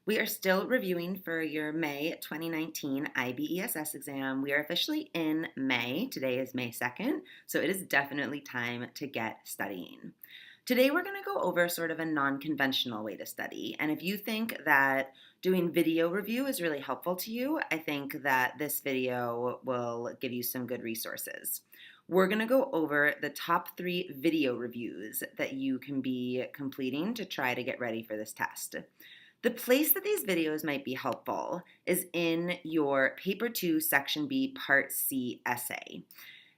We are still reviewing for your May 2019 IB ESS exam. We are officially in May. Today is May 2nd, so it is definitely time to get studying. Today we're going to go over sort of a non-conventional way to study, and if you think that doing video review is really helpful to you, I think that this video will give you some good resources. We're going to go over the top 3 video reviews that you can be completing to try to get ready for this test. The place that these videos might be helpful is in your Paper 2 Section B Part C essay.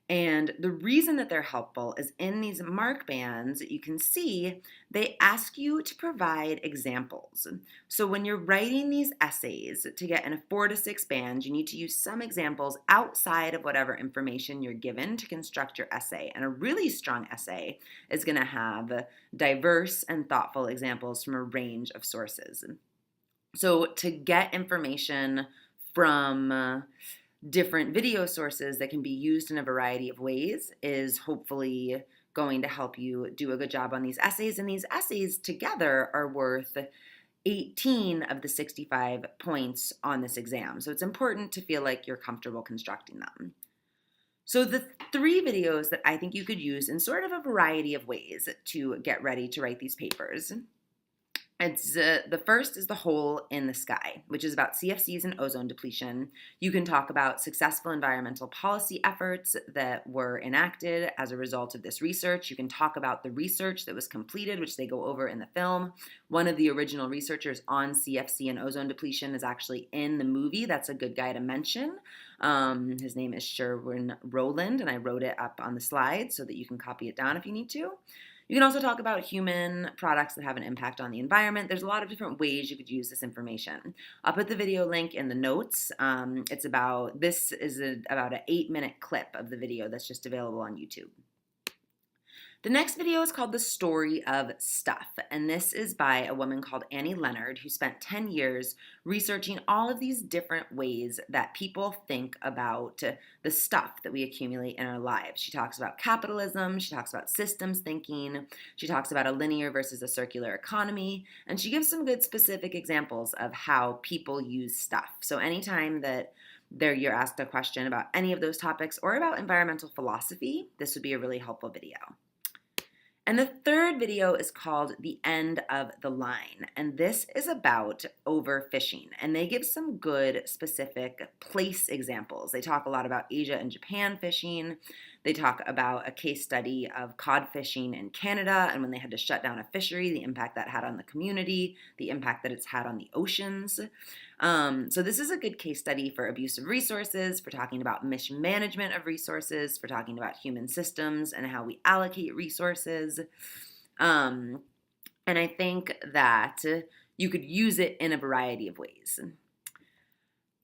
And the reason that they're helpful is in these mark bands, you can see they ask you to provide examples. So when you're writing these essays to get in a 4 to 6 band, you need to use some examples outside of whatever information you're given to construct your essay. And a really strong essay is going to have diverse and thoughtful examples from a range of sources. So to get information from different video sources that can be used in a variety of ways is hopefully going to help you do a good job on these essays. And these essays together are worth 18 of the 65 points on this exam. So it's important to feel like you're comfortable constructing them. So the 3 videos that I think you could use in sort of a variety of ways to get ready to write these papers. The first is the hole in the sky, which is about CFCs and ozone depletion. You can talk about successful environmental policy efforts that were enacted as a result of this research. You can talk about the research that was completed, which they go over in the film. One of the original researchers on CFC and ozone depletion is actually in the movie. That's a good guy to mention. His name is Sherwin Rowland, and I wrote it up on the slide so that you can copy it down if you need to. You can also talk about human products that have an impact on the environment. There's a lot of different ways you could use this information. I'll put the video link in the notes. This is about an 8-minute clip of the video that's just available on YouTube. The next video is called The Story of Stuff, and this is by a woman called Annie Leonard who spent 10 years researching all of these different ways that people think about the stuff that we accumulate in our lives. She talks about capitalism, she talks about systems thinking, she talks about a linear versus a circular economy, and she gives some good specific examples of how people use stuff. So anytime that you're asked a question about any of those topics or about environmental philosophy, this would be a really helpful video. And the third video is called The End of the Line, and this is about overfishing, and they give some good specific place examples. They talk a lot about Asia and Japan fishing. They talk about a case study of cod fishing in Canada and when they had to shut down a fishery, the impact that had on the community, the impact that it's had on the oceans. So this is a good case study for abuse of resources, for talking about mismanagement of resources, for talking about human systems and how we allocate resources. And I think that you could use it in a variety of ways.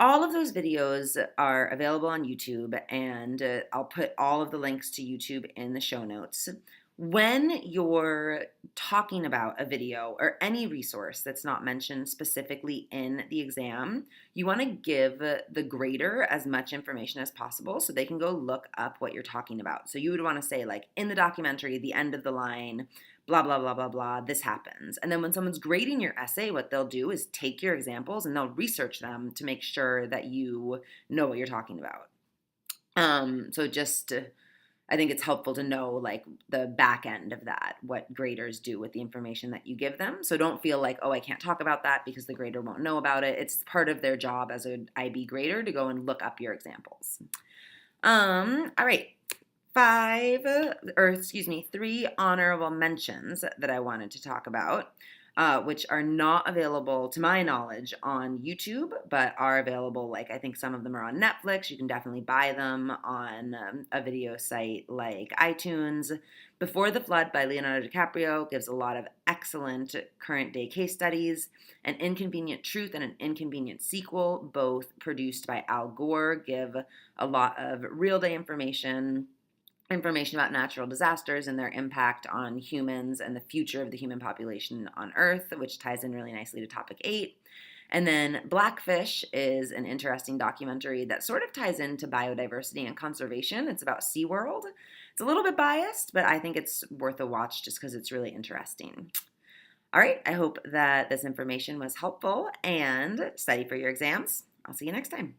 All of those videos are available on YouTube, and I'll put all of the links to YouTube in the show notes. When you're talking about a video or any resource that's not mentioned specifically in the exam, you want to give the grader as much information as possible so they can go look up what you're talking about. So you would want to say, like, in the documentary, the end of the line, blah, blah, blah, blah, blah, this happens. And then when someone's grading your essay, what they'll do is take your examples and they'll research them to make sure that you know what you're talking about. I think it's helpful to know, like, the back end of that, what graders do with the information that you give them. So don't feel like, oh, I can't talk about that because the grader won't know about it. It's part of their job as an IB grader to go and look up your examples. All right. 3 honorable mentions that I wanted to talk about, which are not available, to my knowledge, on YouTube, but are available, like, I think some of them are on Netflix. You can definitely buy them on a video site like iTunes. Before the Flood by Leonardo DiCaprio gives a lot of excellent current day case studies. An Inconvenient Truth and An Inconvenient Sequel, both produced by Al Gore, give a lot of real day information about natural disasters and their impact on humans and the future of the human population on Earth, which ties in really nicely to topic 8. And then Blackfish is an interesting documentary that sort of ties into biodiversity and conservation. It's about SeaWorld. It's a little bit biased, but I think it's worth a watch just because it's really interesting. All right, I hope that this information was helpful and study for your exams. I'll see you next time.